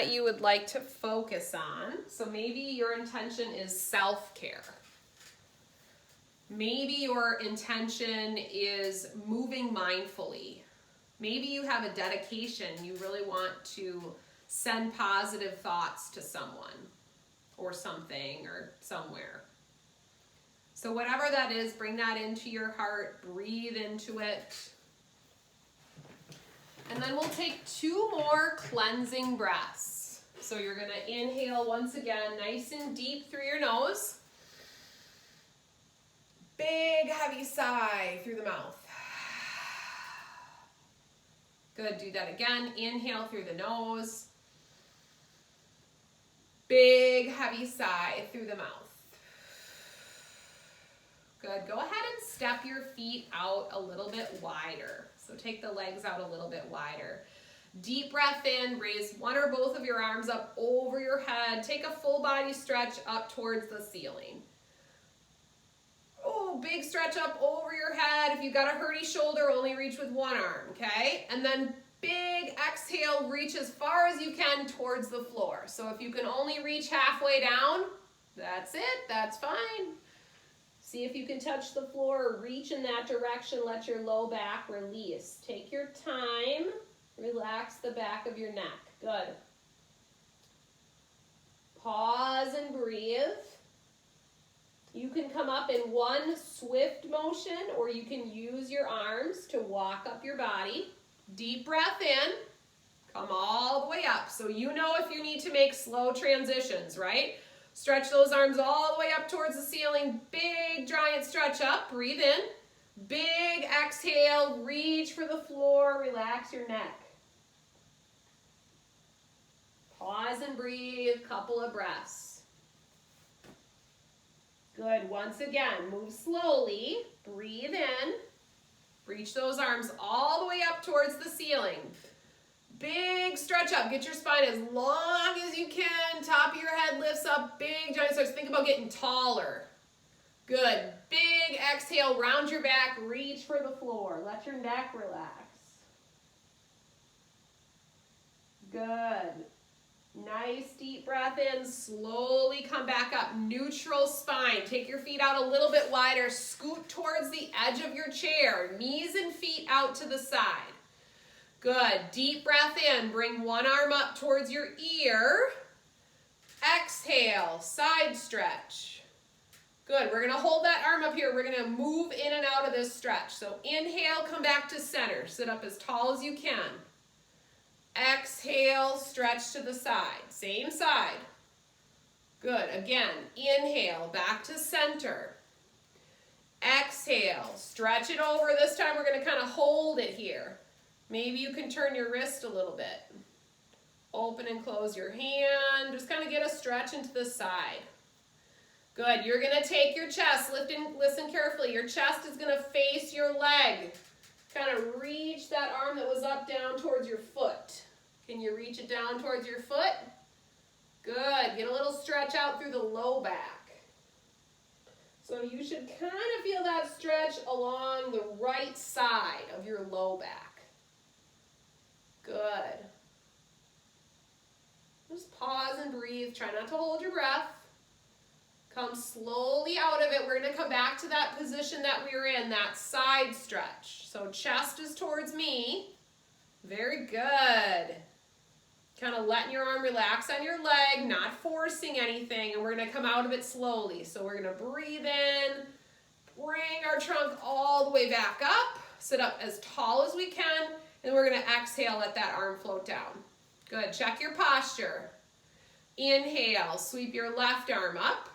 that you would like to focus on. So maybe your intention is self-care. Maybe your intention is moving mindfully. Maybe you have a dedication. You really want to send positive thoughts to someone or something or somewhere. So whatever that is, bring that into your heart, breathe into it. And then we'll take 2 more cleansing breaths. So you're going to inhale once again, nice and deep through your nose. Big, heavy sigh through the mouth. Good, do that again. Inhale through the nose. Big, heavy sigh through the mouth. Good, go ahead and step your feet out a little bit wider. So take the legs out a little bit wider. Deep breath in, raise one or both of your arms up over your head. Take a full body stretch up towards the ceiling. Oh, big stretch up over your head. If you've got a hurty shoulder, only reach with one arm, okay? And then big exhale, reach as far as you can towards the floor. So if you can only reach halfway down, that's it, that's fine. See if you can touch the floor or reach in that direction. Let your low back release. Take your time. Relax the back of your neck. Good. Pause and breathe. You can come up in one swift motion, or you can use your arms to walk up your body. Deep breath in. Come all the way up. So you know if you need to make slow transitions, right? Stretch those arms all the way up towards the ceiling. Big, giant stretch up. Breathe in. Big exhale. Reach for the floor. Relax your neck. Pause and breathe. Couple of breaths. Good. Once again, move slowly. Breathe in. Reach those arms all the way up towards the ceiling. Big stretch up. Get your spine as long as you can. Top of your head lifts up. Big giant stretch. Think about getting taller. Good. Big exhale. Round your back. Reach for the floor. Let your neck relax. Good. Nice deep breath in. Slowly come back up. Neutral spine. Take your feet out a little bit wider. Scoot towards the edge of your chair. Knees and feet out to the side. Good. Deep breath in. Bring one arm up towards your ear. Exhale. Side stretch. Good. We're going to hold that arm up here. We're going to move in and out of this stretch. So inhale, come back to center. Sit up as tall as you can. Exhale, stretch to the side. Same side. Good. Again, inhale, back to center. Exhale, stretch it over. This time we're going to kind of hold it here. Maybe you can turn your wrist a little bit. Open and close your hand. Just kind of get a stretch into the side. Good. You're going to take your chest. Listen carefully. Your chest is going to face your leg. Kind of reach that arm that was up down towards your foot. Can you reach it down towards your foot? Good. Get a little stretch out through the low back. So you should kind of feel that stretch along the right side of your low back. Good. Just pause and breathe. Try not to hold your breath. Come slowly out of it. We're going to come back to that position that we were in, that side stretch. So chest is towards me. Very good. Kind of letting your arm relax on your leg, not forcing anything, and we're going to come out of it slowly. So we're going to breathe in, bring our trunk all the way back up, sit up as tall as we can, and we're going to exhale, let that arm float down. Good. Check your posture. Inhale, sweep your left arm up.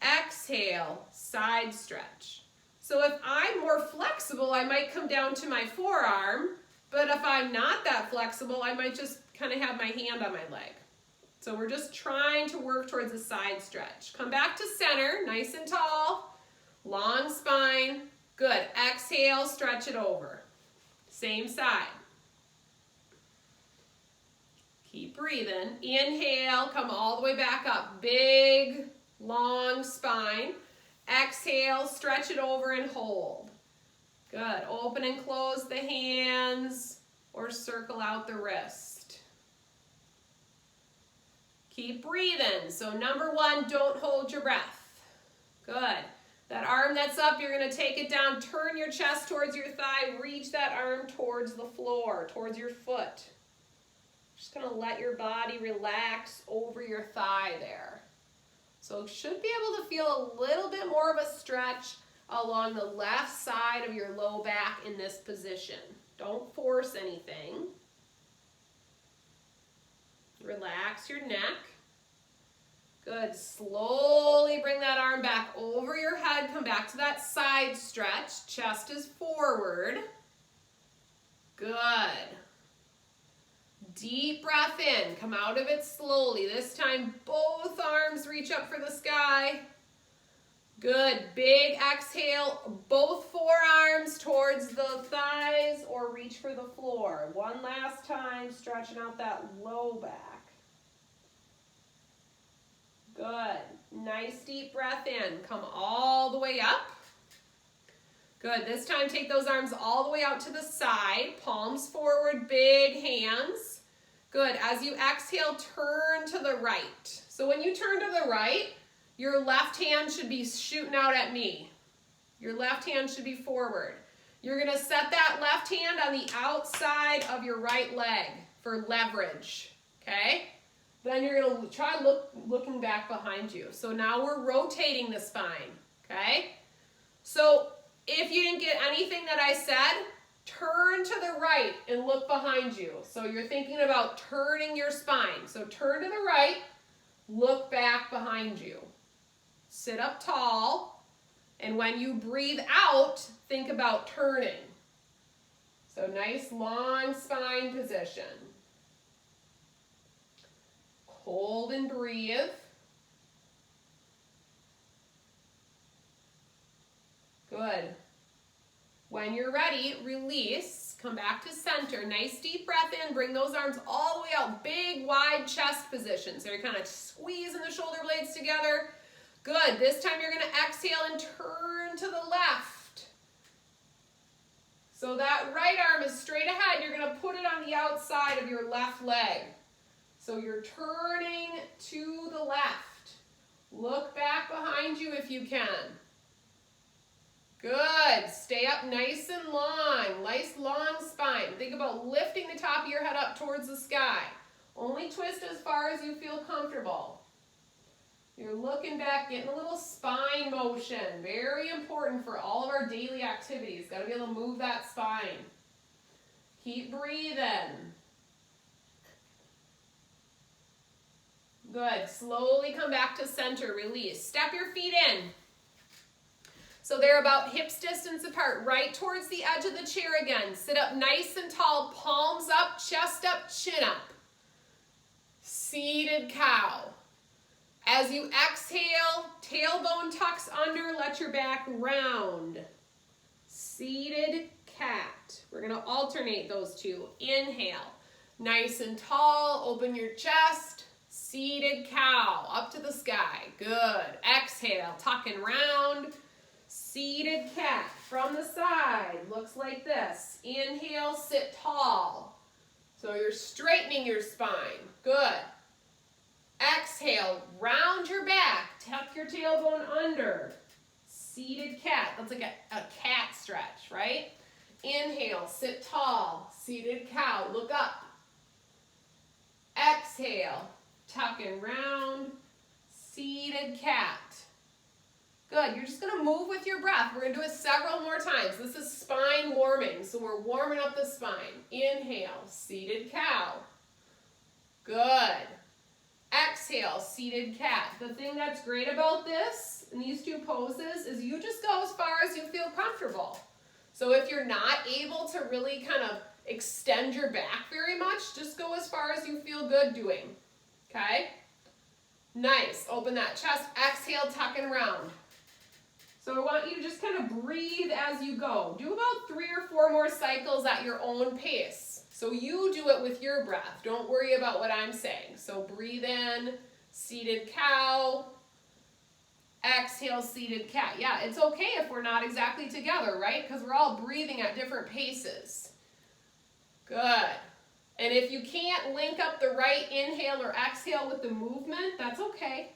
Exhale, side stretch. So if I'm more flexible, I might come down to my forearm, but if I'm not that flexible, I might just kind of have my hand on my leg. So we're just trying to work towards a side stretch. Come back to center, nice and tall, long spine. Good. Exhale, stretch it over. Same side. Keep breathing. Inhale, come all the way back up. Big, long spine. Exhale, stretch it over and hold. Good. Open and close the hands or circle out the wrist. Keep breathing. So number 1, don't hold your breath. Good. That arm that's up, you're going to take it down, turn your chest towards your thigh, reach that arm towards the floor, towards your foot. Just going to let your body relax over your thigh there. So you should be able to feel a little bit more of a stretch along the left side of your low back in this position. Don't force anything. Relax your neck. Good. Slowly bring that arm back over your head. Come back to that side stretch. Chest is forward. Good. Deep breath in. Come out of it slowly. This time, both arms reach up for the sky. Good. Big exhale. Both forearms towards the thighs or reach for the floor. One last time, stretching out that low back. Good. Nice deep breath in. Come all the way up. Good. This time, take those arms all the way out to the side. Palms forward, big hands. Good. As you exhale, turn to the right. So when you turn to the right, your left hand should be shooting out at me. Your left hand should be forward. You're going to set that left hand on the outside of your right leg for leverage. Okay? Then you're going to try looking back behind you. So now we're rotating the spine. Okay? So if you didn't get anything that I said, turn to the right and look behind you. So you're thinking about turning your spine. So turn to the right, look back behind you. Sit up tall, and when you breathe out, think about turning. So nice long spine position. Hold and breathe. Good. When you're ready, release. Come back to center. Nice deep breath in. Bring those arms all the way out. Big, wide chest position. So you're kind of squeezing the shoulder blades together. Good. This time you're going to exhale and turn to the left. So that right arm is straight ahead. You're going to put it on the outside of your left leg. So you're turning to the left. Look back behind you if you can. Good. Stay up nice and long. Nice long spine. Think about lifting the top of your head up towards the sky. Only twist as far as you feel comfortable. You're looking back, getting a little spine motion. Very important for all of our daily activities. Got to be able to move that spine. Keep breathing. Good. Slowly come back to center. Release. Step your feet in. So they're about hips distance apart, right towards the edge of the chair again. Sit up nice and tall, palms up, chest up, chin up. Seated cow. As you exhale, tailbone tucks under, let your back round. Seated cat. We're going to alternate those two. Inhale. Nice and tall, open your chest. Seated cow, up to the sky. Good. Exhale, tuck and round. Seated cat from the side, looks like this. Inhale, sit tall. So you're straightening your spine. Good. Exhale, round your back, tuck your tailbone under. Seated cat, that's like a cat stretch, right? Inhale, sit tall. Seated cow, look up. Exhale, tuck and round. Seated cat. Good. You're just going to move with your breath. We're going to do it several more times. This is spine warming, so we're warming up the spine. Inhale, seated cow. Good. Exhale, seated cat. The thing that's great about this, in these two poses, is you just go as far as you feel comfortable. So if you're not able to really kind of extend your back very much, just go as far as you feel good doing. Okay? Nice. Open that chest. Exhale, tuck and round. So I want you to just kind of breathe as you go. Do about 3 or 4 more cycles at your own pace. So you do it with your breath. Don't worry about what I'm saying. So breathe in, seated cow. Exhale, seated cat. Yeah, it's okay if we're not exactly together, right? Because we're all breathing at different paces. Good. And if you can't link up the right inhale or exhale with the movement, that's okay.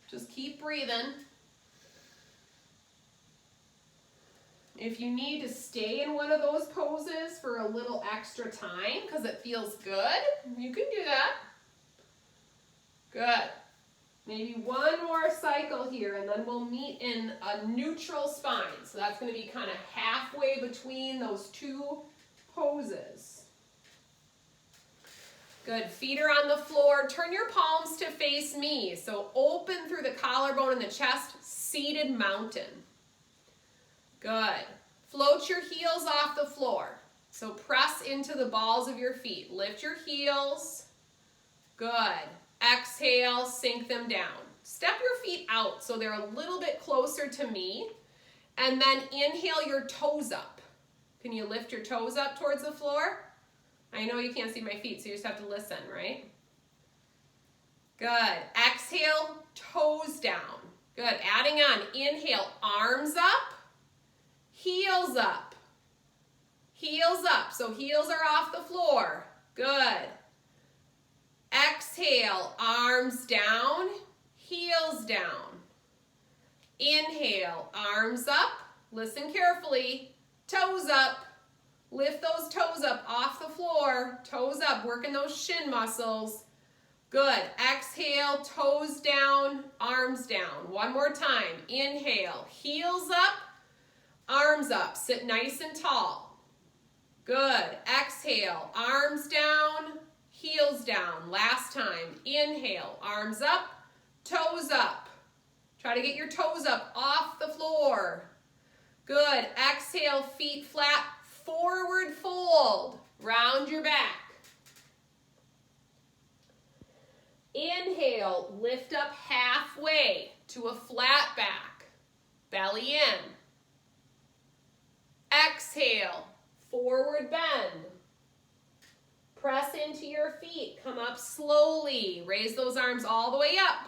Just keep breathing. If you need to stay in one of those poses for a little extra time because it feels good, you can do that. Good. Maybe one more cycle here, and then we'll meet in a neutral spine. So that's going to be kind of halfway between those two poses. Good. Feet are on the floor. Turn your palms to face me. So open through the collarbone and the chest, seated mountain. Good. Float your heels off the floor. So press into the balls of your feet. Lift your heels. Good. Exhale, sink them down. Step your feet out so they're a little bit closer to me. And then inhale your toes up. Can you lift your toes up towards the floor? I know you can't see my feet, so you just have to listen, right? Good. Exhale, toes down. Good. Adding on. Inhale, arms up, heels up. Heels up. So heels are off the floor. Good. Exhale, arms down, heels down. Inhale, arms up. Listen carefully. Toes up. Lift those toes up off the floor. Toes up, working those shin muscles. Good. Exhale, toes down, arms down. One more time. Inhale, heels up, arms up. Sit nice and tall. Good. Exhale, arms down, heels down. Last time. Inhale, arms up, toes up. Try to get your toes up off the floor. Good. Exhale, feet flat, forward fold. Round your back. Inhale, lift up halfway to a flat back. Belly in. Exhale, forward bend. Press into your feet. Come up slowly. Raise those arms all the way up.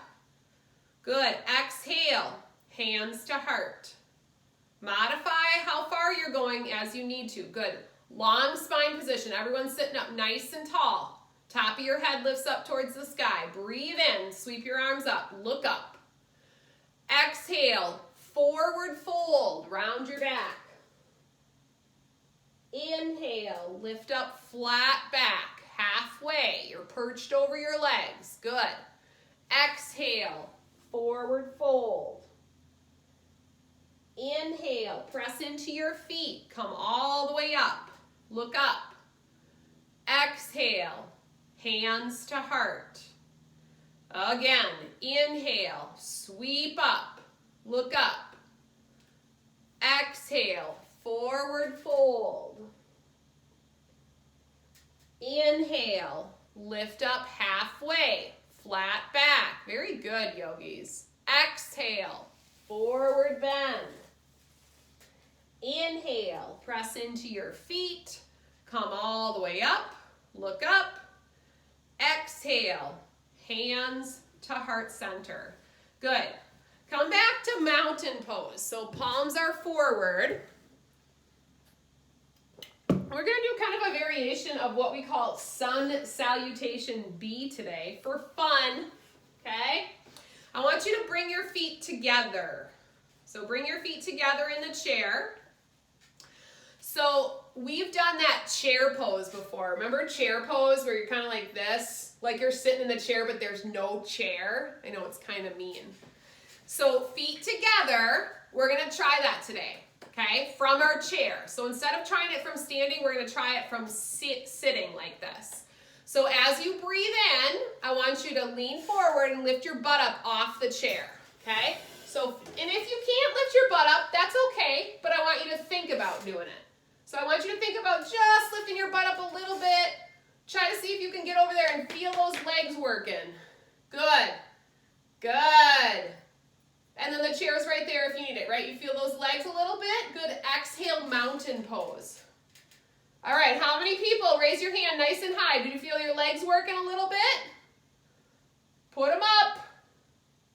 Good. Exhale. Hands to heart. Modify how far you're going as you need to. Good. Long spine position. Everyone's sitting up nice and tall. Top of your head lifts up towards the sky. Breathe in. Sweep your arms up. Look up. Exhale. Forward fold. Round your back. Inhale, lift up flat back, halfway. You're perched over your legs. Good. Exhale, forward fold. Inhale, press into your feet. Come all the way up. Look up. Exhale, hands to heart. Again, inhale, sweep up. Look up. Exhale, forward fold. Inhale, lift up halfway, flat back. Very good, yogis. Exhale, forward bend. Inhale, press into your feet. Come all the way up, look up. Exhale, hands to heart center. Good. Come back to mountain pose. So palms are forward. We're going to do kind of a variation of what we call sun salutation B today for fun, okay? I want you to bring your feet together. So bring your feet together in the chair. So we've done that chair pose before. Remember chair pose where you're kind of like this? Like you're sitting in the chair but there's no chair? I know it's kind of mean. So feet together, we're going to try that today. Okay, from our chair. So instead of trying it from standing, we're going to try it from sitting like this. So as you breathe in, I want you to lean forward and lift your butt up off the chair. Okay, so, and if you can't lift your butt up, that's okay, but I want you to think about doing it. So I want you to think about just lifting your butt up a little bit. Try to see if you can get over there and feel those legs working. Good, good. And then the chair's right there if you need it, right? You feel those legs a little bit? Good. Exhale, mountain pose. All right, how many people, raise your hand nice and high. Do you feel your legs working a little bit? Put them up.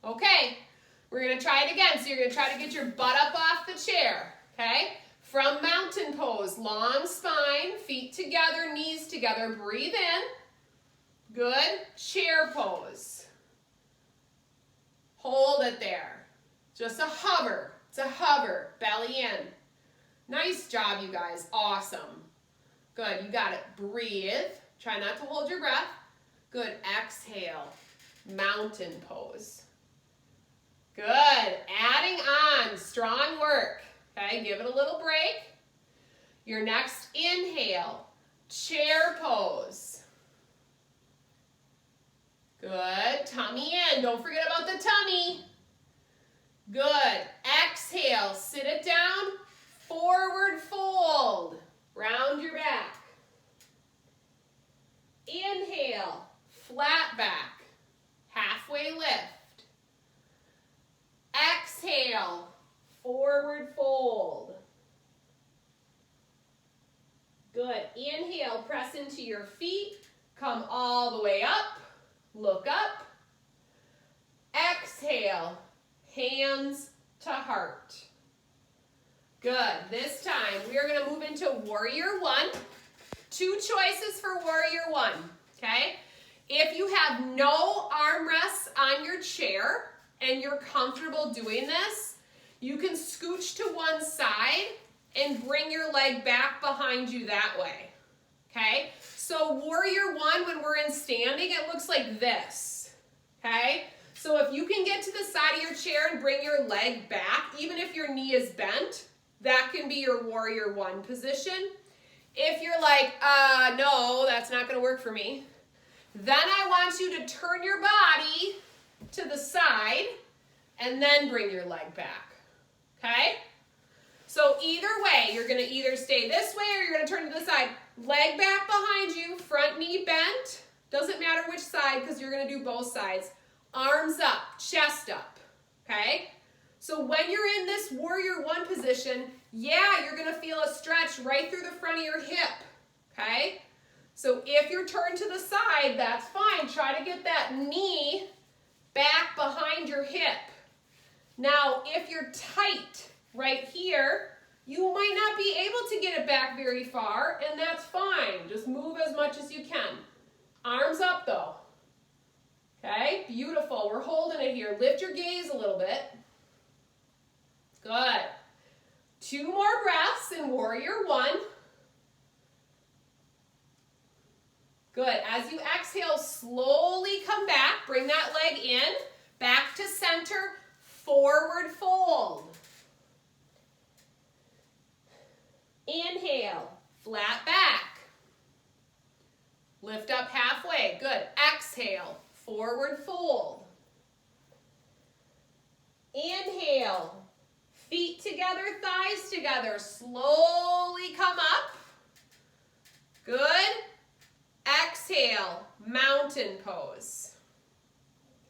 Okay, we're going to try it again. So you're going to try to get your butt up off the chair, okay? From mountain pose, long spine, feet together, knees together, breathe in. Good. Chair pose. Hold it there. Just a hover. It's a hover. Belly in. Nice job, you guys. Awesome. Good. You got it. Breathe. Try not to hold your breath. Good. Exhale. Mountain pose. Good. Adding on. Strong work. Okay. Give it a little break. Your next inhale. Chair pose. Good. Tummy in. Don't forget about the tummy. Good. Exhale. Sit it down. Forward fold. Round your back. Inhale. Flat back. Halfway lift. Exhale. Forward fold. Good. Inhale. Press into your feet. Come all the way up. Look up. Exhale. Hands to heart. Good. This time we are going to move into warrior one. 2 choices for warrior one. Okay? If you have no armrests on your chair and you're comfortable doing this, you can scooch to one side and bring your leg back behind you that way. Okay? So warrior one, when we're in standing, it looks like this. Okay? So if you can get to the side of your chair and bring your leg back, even if your knee is bent, that can be your warrior one position. If you're like, no, that's not going to work for me, then I want you to turn your body to the side and then bring your leg back. Okay? So either way, you're going to either stay this way or you're going to turn to the side. Leg back behind you, front knee bent. Doesn't matter which side because you're going to do both sides. Arms up, chest up. Okay? So when you're in this warrior one position, yeah, you're going to feel a stretch right through the front of your hip. Okay? So if you're turned to the side, that's fine. Try to get that knee back behind your hip. Now, if you're tight right here, you might not be able to get it back very far, and that's fine. Just move as much as you can. Arms up, though. Okay, beautiful. We're holding it here. Lift your gaze a little bit. Good. 2 more breaths in warrior one. Good. As you exhale, slowly come back. Bring that leg in. Back to center. Forward fold. Inhale. Flat back. Lift up halfway. Good. Exhale. Forward fold. Inhale. Feet together, thighs together. Slowly come up. Good. Exhale, mountain pose.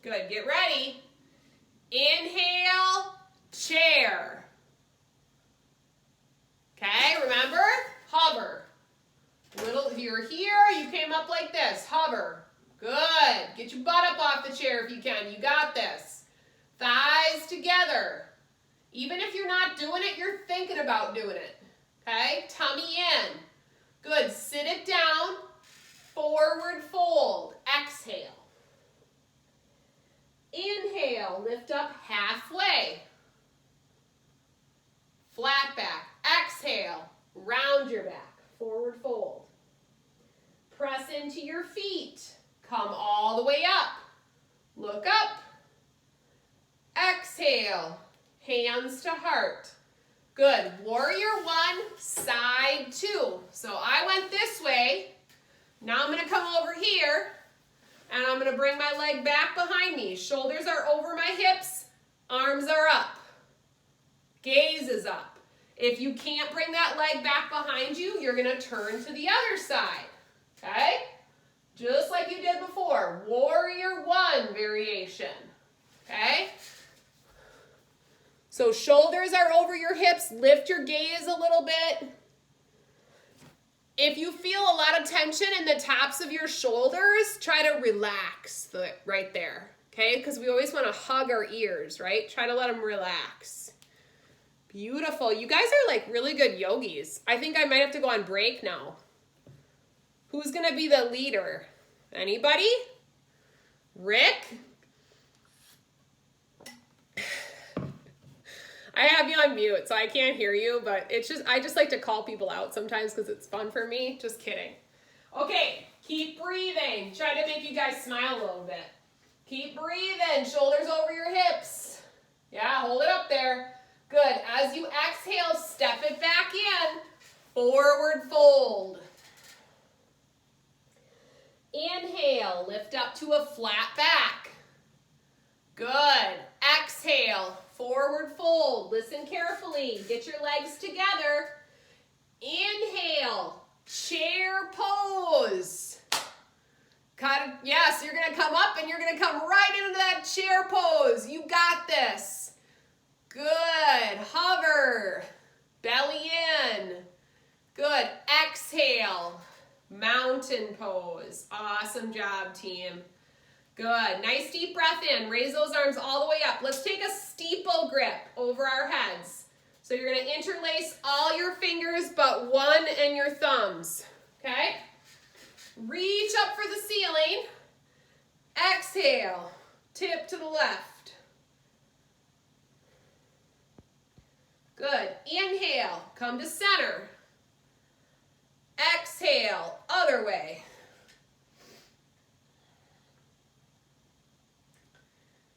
Good, get ready. Inhale, chair. Okay, remember? Hover. If you're here, you came up like this. Hover. Good. Get your butt up off the chair if you can. You got this. Thighs together. Even if you're not doing it, you're thinking about doing it. Okay? Tummy in. Good. Sit it down. Forward fold. Exhale. Inhale. Lift up halfway. Flat back. Exhale. Round your back. Forward fold. Press into your feet. Come all the way up. Look up. Exhale. Hands to heart. Good. Warrior one, side 2. So I went this way. Now I'm going to come over here, and I'm going to bring my leg back behind me. Shoulders are over my hips. Arms are up. Gaze is up. If you can't bring that leg back behind you, you're going to turn to the other side. Okay? Just like you did before. Warrior one variation. Okay? So shoulders are over your hips. Lift your gaze a little bit. If you feel a lot of tension in the tops of your shoulders, try to relax right there. Okay? Because we always want to hug our ears, right? Try to let them relax. Beautiful. You guys are like really good yogis. I think I might have to go on break now. Who's going to be the leader? Anybody? Rick? I have you on mute, so I can't hear you, but I just like to call people out sometimes because it's fun for me. Just kidding. Okay, keep breathing. Try to make you guys smile a little bit. Keep breathing. Shoulders over your hips. Yeah, hold it up there. Good. As you exhale, step it back in. Forward fold. Inhale, lift up to a flat back. Good. Exhale, forward fold. Listen carefully. Get your legs together. Inhale, chair pose. Yes, you're going to come up and you're going to come right into that chair pose. You got this. Good. Hover. Belly in. Good. Exhale. Mountain pose. Awesome job, team. Good. Nice deep breath in. Raise those arms all the way up. Let's take a steeple grip over our heads. So you're going to interlace all your fingers but one and your thumbs. Okay? Reach up for the ceiling. Exhale. Tip to the left. Good. Inhale. Come to center. Exhale. Other way.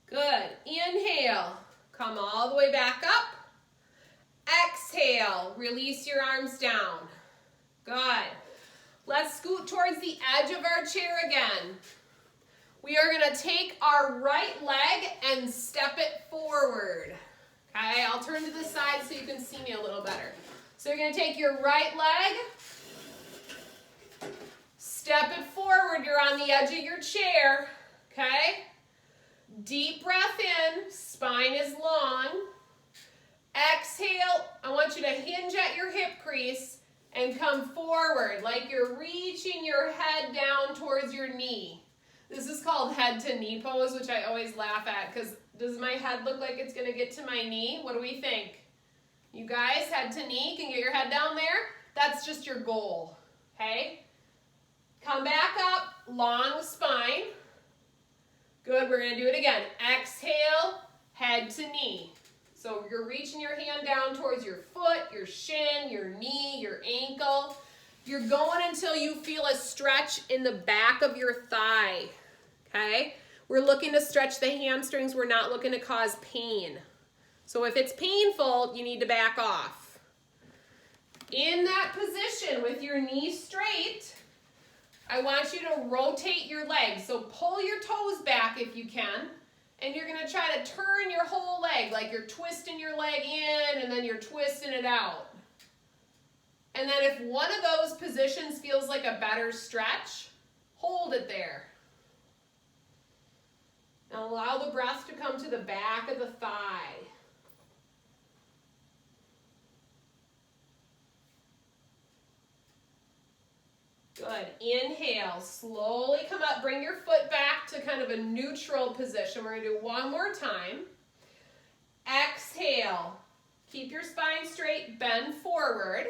Good. Inhale. Come all the way back up. Exhale. Release your arms down. Good. Let's scoot towards the edge of our chair again. We are going to take our right leg and step it forward. Okay, I'll turn to the side so you can see me a little better. So you're going to take your right leg, step it forward. You're on the edge of your chair. Okay? Deep breath in, spine is long. Exhale, I want you to hinge at your hip crease and come forward like you're reaching your head down towards your knee. This is called head to knee pose, which I always laugh at because does my head look like it's going to get to my knee? What do we think? You guys, head to knee, can get your head down there? That's just your goal, okay? Come back up, long spine. Good, we're going to do it again. Exhale, head to knee. So you're reaching your hand down towards your foot, your shin, your knee, your ankle. You're going until you feel a stretch in the back of your thigh, okay? We're looking to stretch the hamstrings. We're not looking to cause pain. So if it's painful, you need to back off. In that position with your knee straight, I want you to rotate your legs. So pull your toes back if you can. And you're going to try to turn your whole leg, like you're twisting your leg in and then you're twisting it out. And then if one of those positions feels like a better stretch, hold it there. Now allow the breath to come to the back of the thigh. Good. Inhale. Slowly come up. Bring your foot back to kind of a neutral position. We're going to do one more time. Exhale. Keep your spine straight. Bend forward.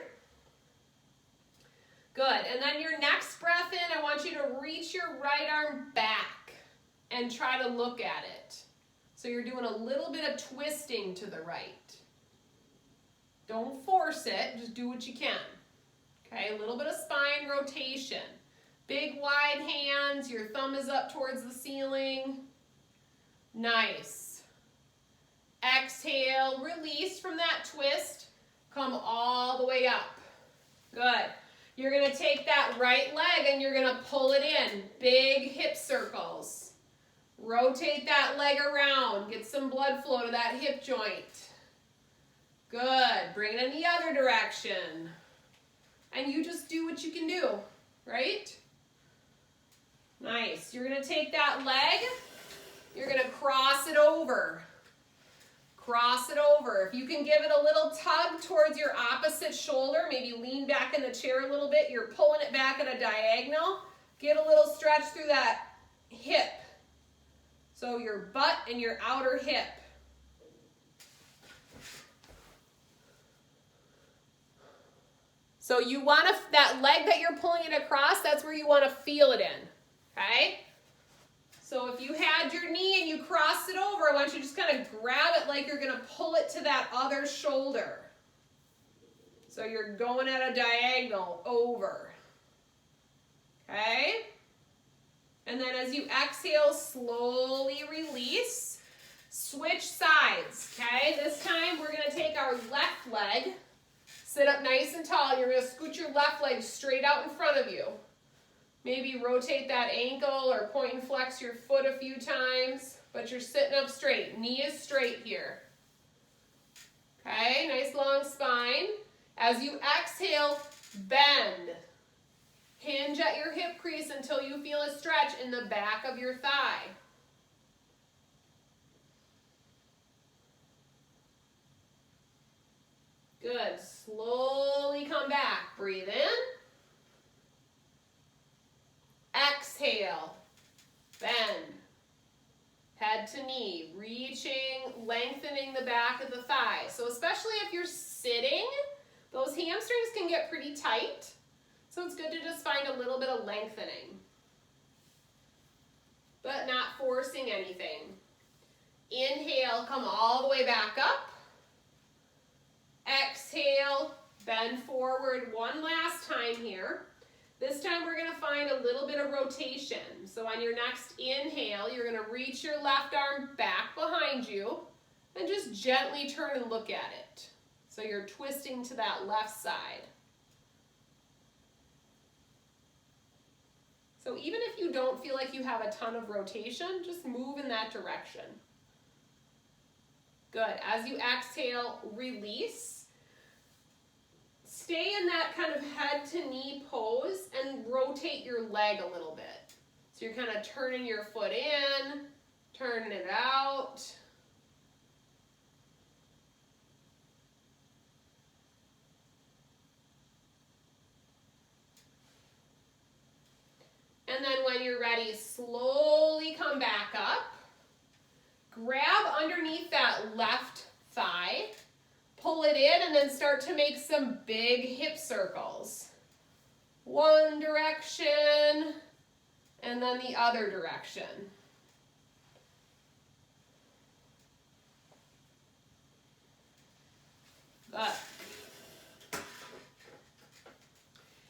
Good. And then your next breath in, I want you to reach your right arm back and try to look at it. So you're doing a little bit of twisting to the right. Don't force it. Just do what you can. Okay, a little bit of spine rotation. Big wide hands, your thumb is up towards the ceiling. Nice. Exhale, release from that twist. Come all the way up. Good. You're going to take that right leg and you're going to pull it in. Big hip circles. Rotate that leg around. Get some blood flow to that hip joint. Good. Bring it in the other direction. And you just do what you can do, right? Nice. You're going to take that leg, you're going to cross it over. Cross it over. If you can give it a little tug towards your opposite shoulder, maybe lean back in the chair a little bit, you're pulling it back at a diagonal. Get a little stretch through that hip. So your butt and your outer hip. So you want to, that leg that you're pulling it across, that's where you want to feel it in, okay? So if you had your knee and you crossed it over, I want you to just kind of grab it like you're going to pull it to that other shoulder. So you're going at a diagonal over, okay? And then as you exhale, slowly release. Switch sides, okay? This time we're going to take our left leg, sit up nice and tall. You're going to scoot your left leg straight out in front of you. Maybe rotate that ankle or point and flex your foot a few times, but you're sitting up straight. Knee is straight here. Okay, nice long spine. As you exhale, bend. Hinge at your hip crease until you feel a stretch in the back of your thigh. Good. Slowly come back. Breathe in. Exhale. Bend. Head to knee. Reaching, lengthening the back of the thigh. So especially if you're sitting, those hamstrings can get pretty tight. So it's good to just find a little bit of lengthening, but not forcing anything. Inhale, come all the way back up. Exhale, bend forward one last time here. This time we're going to find a little bit of rotation. So on your next inhale, you're going to reach your left arm back behind you and just gently turn and look at it. So you're twisting to that left side. So even if you don't feel like you have a ton of rotation, just move in that direction. Good. As you exhale, release. Stay in that kind of head to knee pose and rotate your leg a little bit. So you're kind of turning your foot in, turning it out. And then when you're ready, slowly come back up. Grab underneath that left thigh. Pull it in and then start to make some big hip circles. One direction and then the other direction. Good.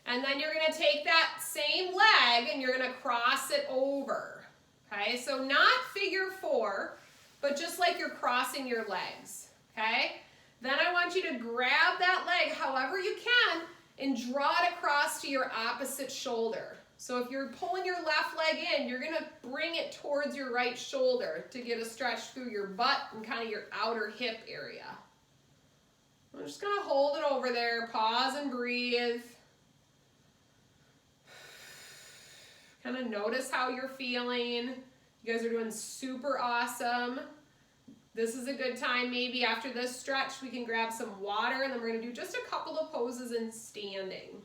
And then you're going to take that same leg and you're going to cross it over. Okay, so not figure four, but just like you're crossing your legs. Okay, then I want you to grab that leg however you can and draw it across to your opposite shoulder. So if you're pulling your left leg in, you're going to bring it towards your right shoulder to get a stretch through your butt and kind of your outer hip area. I'm just going to hold it over there, pause and breathe. Kind of notice how you're feeling. You guys are doing super awesome. This is a good time, maybe after this stretch, we can grab some water and then we're going to do just a couple of poses in standing.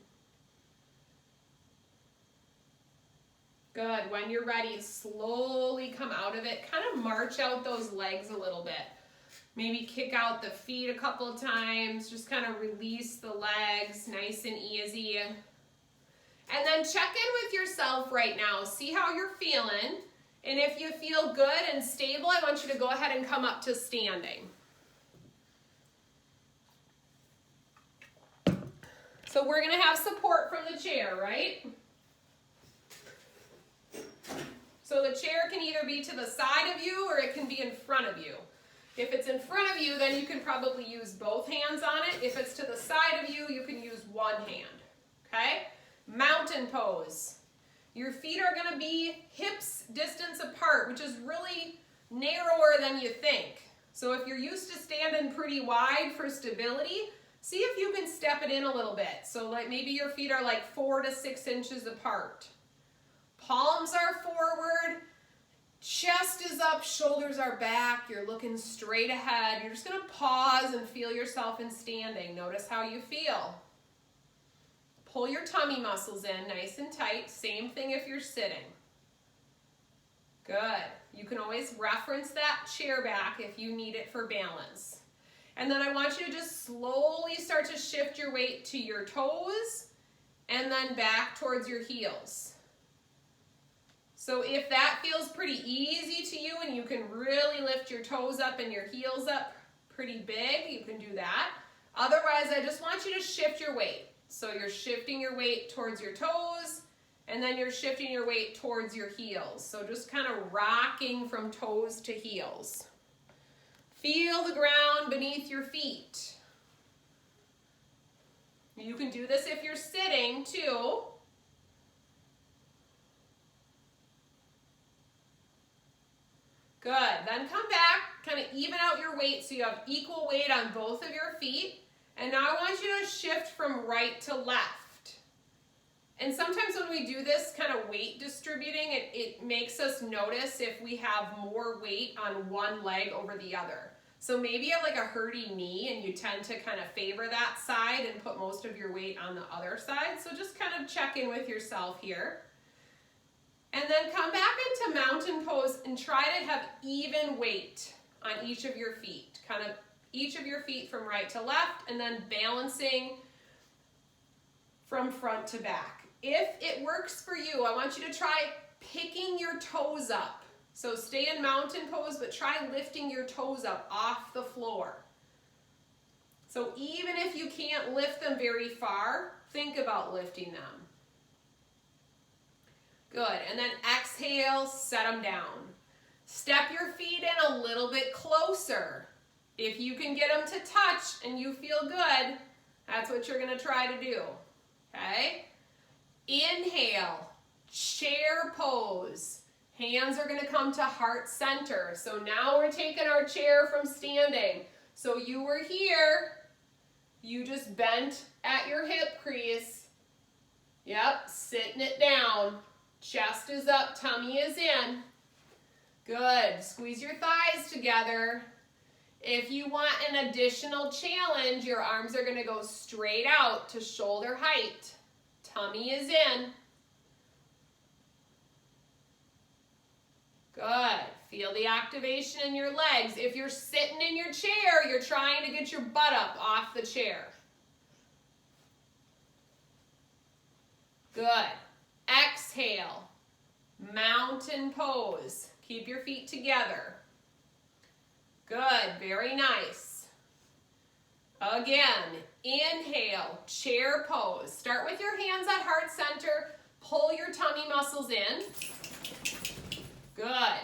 Good. When you're ready, slowly come out of it. Kind of march out those legs a little bit. Maybe kick out the feet a couple of times. Just kind of release the legs, nice and easy. And then check in with yourself right now. See how you're feeling. And if you feel good and stable, I want you to go ahead and come up to standing. So we're going to have support from the chair, right? So the chair can either be to the side of you or it can be in front of you. If it's in front of you, then you can probably use both hands on it. If it's to the side of you, you can use one hand, okay? Mountain pose. Your feet are going to be hips distance apart, which is really narrower than you think. So if you're used to standing pretty wide for stability, see if you can step it in a little bit. So like maybe your feet are like 4 to 6 inches apart. Palms are forward, chest is up, shoulders are back. You're looking straight ahead. You're just going to pause and feel yourself in standing. Notice how you feel. Pull your tummy muscles in nice and tight. Same thing if you're sitting. Good. You can always reference that chair back if you need it for balance. And then I want you to just slowly start to shift your weight to your toes and then back towards your heels. So if that feels pretty easy to you and you can really lift your toes up and your heels up pretty big, you can do that. Otherwise, I just want you to shift your weight. So you're shifting your weight towards your toes, and then you're shifting your weight towards your heels. So just kind of rocking from toes to heels. Feel the ground beneath your feet. You can do this if you're sitting too. Good. Then come back, kind of even out your weight so you have equal weight on both of your feet. And now I want you to shift from right to left. And sometimes when we do this kind of weight distributing, it makes us notice if we have more weight on one leg over the other. So maybe you have like a hurty knee and you tend to kind of favor that side and put most of your weight on the other side. So just kind of check in with yourself here. And then come back into mountain pose and try to have even weight on each of your feet. Kind of each of your feet from right to left and then balancing from front to back. If it works for you, I want you to try picking your toes up. So stay in mountain pose, but try lifting your toes up off the floor. So even if you can't lift them very far, think about lifting them. Good, and then exhale, set them down. Step your feet in a little bit closer. If you can get them to touch and you feel good, that's what you're gonna try to do, okay? Inhale, chair pose. Hands are gonna come to heart center. So now we're taking our chair from standing. So you were here, you just bent at your hip crease. Yep, sitting it down. Chest is up, tummy is in. Good, squeeze your thighs together. If you want an additional challenge, your arms are gonna go straight out to shoulder height. Tummy is in. Good, feel the activation in your legs. If you're sitting in your chair, you're trying to get your butt up off the chair. Good. Exhale, mountain pose. Keep your feet together. Good, very nice. Again, inhale, chair pose. Start with your hands at heart center. Pull your tummy muscles in. Good.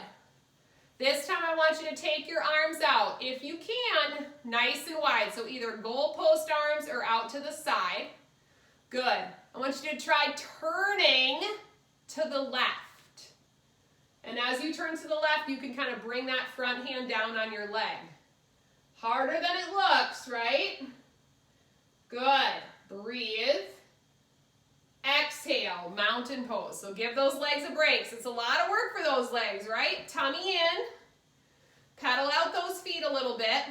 This time I want you to take your arms out. If you can, nice and wide. So either goalpost arms or out to the side. Good. I want you to try turning to the left. And as you turn to the left, you can kind of bring that front hand down on your leg. Harder than it looks, right? Good. Breathe. Exhale, mountain pose. So give those legs a break. It's a lot of work for those legs, right? Tummy in. Pedal out those feet a little bit.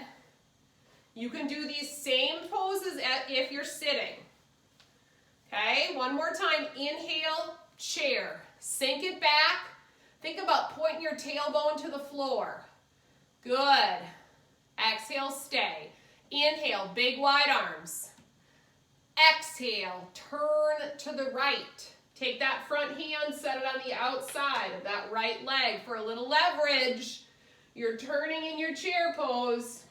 You can do these same poses if you're sitting. Okay, one more time. Inhale, chair. Sink it back. Think about pointing your tailbone to the floor. Good. Exhale, stay. Inhale, big wide arms. Exhale, turn to the right. Take that front hand, set it on the outside of that right leg for a little leverage. You're turning in your chair pose.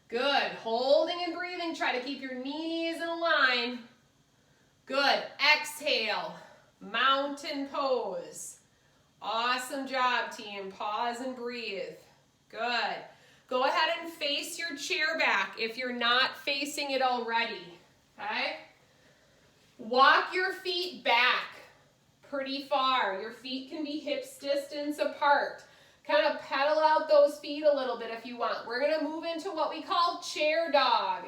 Good. Holding and breathing. Try to keep your knees in a line. Good. Exhale. Mountain pose. Awesome job, team. Pause and breathe. Good. Go ahead and face your chair back if you're not facing it already. Okay? Walk your feet back pretty far. Your feet can be hips distance apart. Kind of pedal out those feet a little bit if you want. We're going to move into what we call chair dog.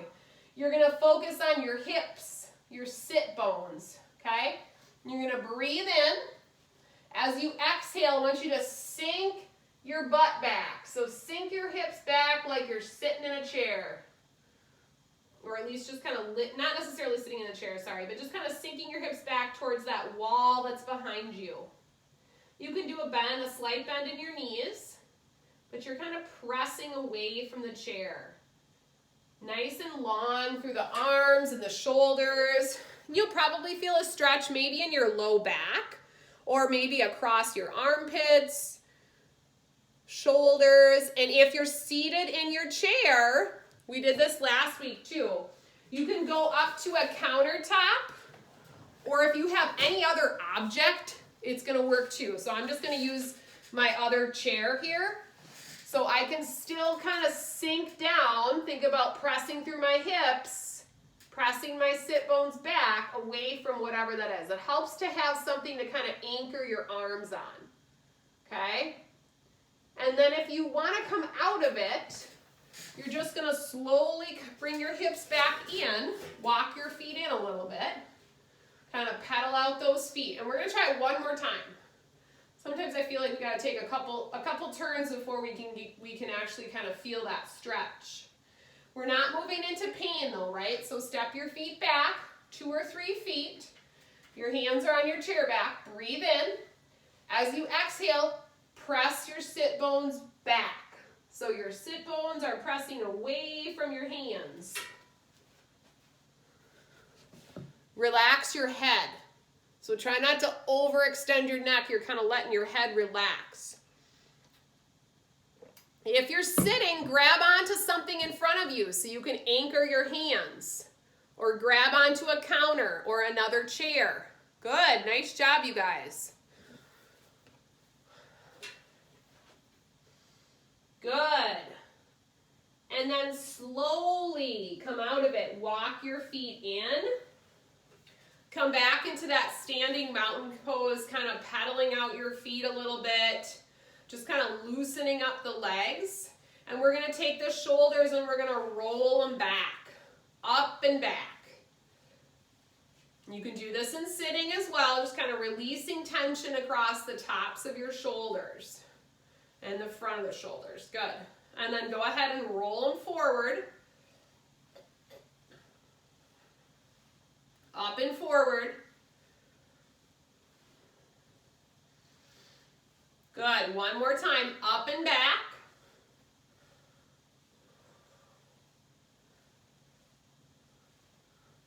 You're going to focus on your hips, your sit bones, okay? You're going to breathe in. As you exhale, I want you to sink your butt back. So sink your hips back like you're sitting in a chair. Or at least just kind of, not necessarily sitting in a chair, sorry, but just kind of sinking your hips back towards that wall that's behind you. You can do a bend, a slight bend in your knees. but you're kind of pressing away from the chair. Nice and long through the arms and the shoulders. You'll probably feel a stretch maybe in your low back or maybe across your armpits, shoulders. And if you're seated in your chair, we did this last week too, you can go up to a countertop, or if you have any other object, it's gonna work too. So I'm just gonna use my other chair here. So I can still kind of sink down, think about pressing through my hips, pressing my sit bones back away from whatever that is. It helps to have something to kind of anchor your arms on, okay? And then if you want to come out of it, you're just going to slowly bring your hips back in, walk your feet in a little bit, kind of pedal out those feet. And we're going to try it one more time. Sometimes I feel like we got to take a couple turns before we can actually kind of feel that stretch. We're not moving into pain though, right? So step your feet back 2 or 3 feet. Your hands are on your chair back. Breathe in. As you exhale, press your sit bones back. So your sit bones are pressing away from your hands. Relax your head. So try not to overextend your neck. You're kind of letting your head relax. If you're sitting, grab onto something in front of you so you can anchor your hands. Or grab onto a counter or another chair. Good. Nice job, you guys. Good. And then slowly come out of it. Walk your feet in. Come back into that standing mountain pose, kind of pedaling out your feet a little bit, just kind of loosening up the legs. And we're going to take the shoulders and we're going to roll them back, up and back. You can do this in sitting as well, just kind of releasing tension across the tops of your shoulders and the front of the shoulders. Good. And then go ahead and roll them forward. Up and forward. Good. One more time. Up and back.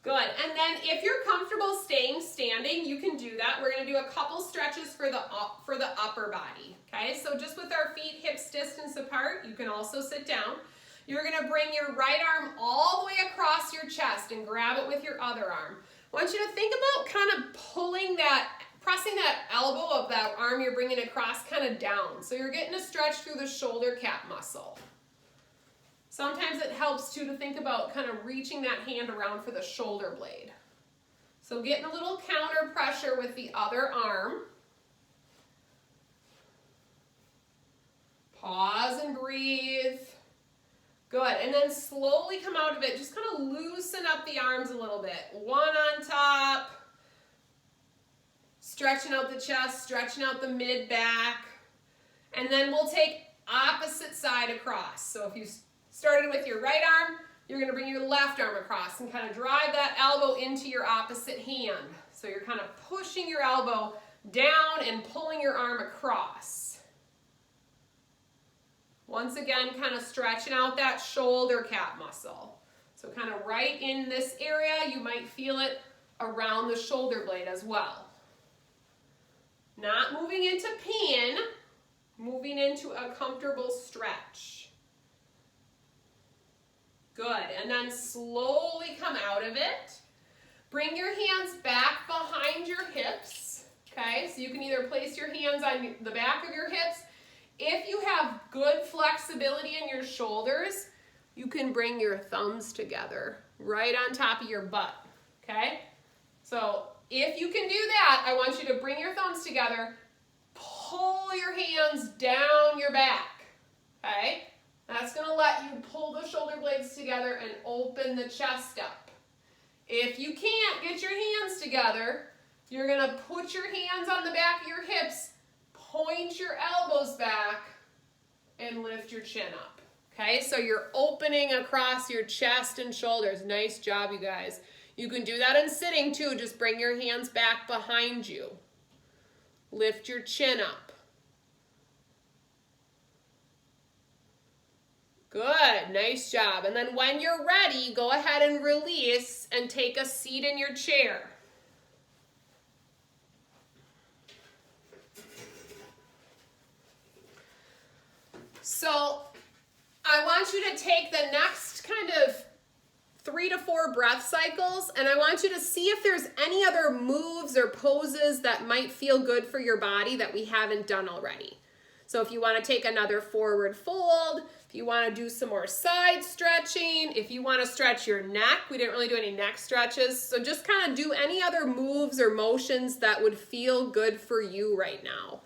Good. And then if you're comfortable staying standing, you can do that. We're going to do a couple stretches for the upper body. Okay? So just with our feet hips distance apart, you can also sit down. You're going to bring your right arm all the way across your chest and grab it with your other arm. I want you to think about kind of pulling that, pressing that elbow of that arm you're bringing across kind of down. So you're getting a stretch through the shoulder cap muscle. Sometimes it helps too to think about kind of reaching that hand around for the shoulder blade. So getting a little counter pressure with the other arm. Pause and breathe. Good, and then slowly come out of it. Just kind of loosen up the arms a little bit. One on top. Stretching out the chest, stretching out the mid-back. And then we'll take opposite side across. So if you started with your right arm, you're going to bring your left arm across and kind of drive that elbow into your opposite hand. So you're kind of pushing your elbow down and pulling your arm across. Once again, kind of stretching out that shoulder cap muscle. So kind of right in this area, you might feel it around the shoulder blade as well. Not moving into pain, moving into a comfortable stretch. Good, and then slowly come out of it. Bring your hands back behind your hips, okay? So you can either place your hands on the back of your hips. If you have good flexibility in your shoulders, you can bring your thumbs together right on top of your butt, okay? So if you can do that, I want you to bring your thumbs together, pull your hands down your back, okay? That's going to let you pull the shoulder blades together and open the chest up. If you can't get your hands together, you're going to put your hands on the back of your hips, point your elbows back, and lift your chin up. Okay, so you're opening across your chest and shoulders. Nice job, you guys. You can do that in sitting too. Just bring your hands back behind you. Lift your chin up. Good, nice job. And then when you're ready, go ahead and release and take a seat in your chair. So I want you to take the next kind of 3 to 4 breath cycles, and I want you to see if there's any other moves or poses that might feel good for your body that we haven't done already. So if you want to take another forward fold, if you want to do some more side stretching, if you want to stretch your neck, we didn't really do any neck stretches, so just kind of do any other moves or motions that would feel good for you right now.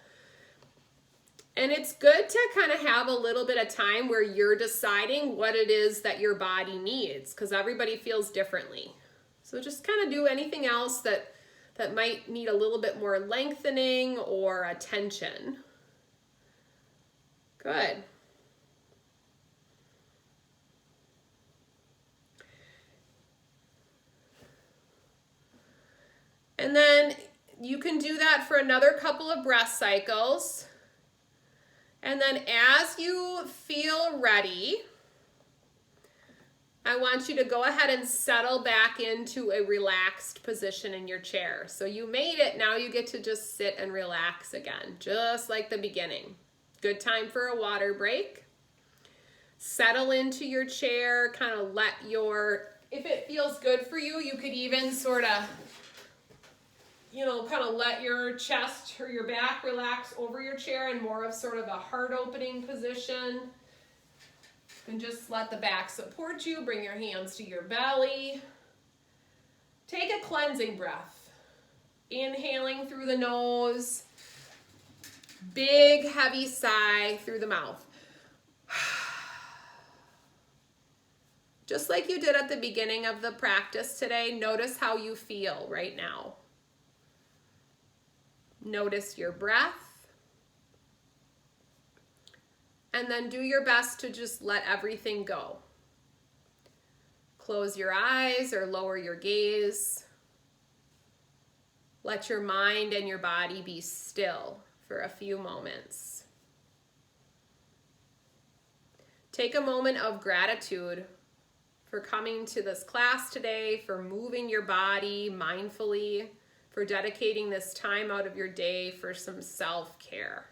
And it's good to kind of have a little bit of time where you're deciding what it is that your body needs, because everybody feels differently. So just kind of do anything else that might need a little bit more lengthening or attention. Good. And then you can do that for another couple of breath cycles. And then as you feel ready, I want you to go ahead and settle back into a relaxed position in your chair. So you made it, now you get to just sit and relax again, just like the beginning. Good time for a water break. Settle into your chair, kind of let your, if it feels good for you, you could even sort of, kind of let your chest or your back relax over your chair in more of sort of a heart opening position. And just let the back support you. Bring your hands to your belly. Take a cleansing breath. Inhaling through the nose. Big, heavy sigh through the mouth. Just like you did at the beginning of the practice today, notice how you feel right now. Notice your breath. And then do your best to just let everything go. Close your eyes or lower your gaze. Let your mind and your body be still for a few moments. Take a moment of gratitude for coming to this class today, for moving your body mindfully, for dedicating this time out of your day for some self-care.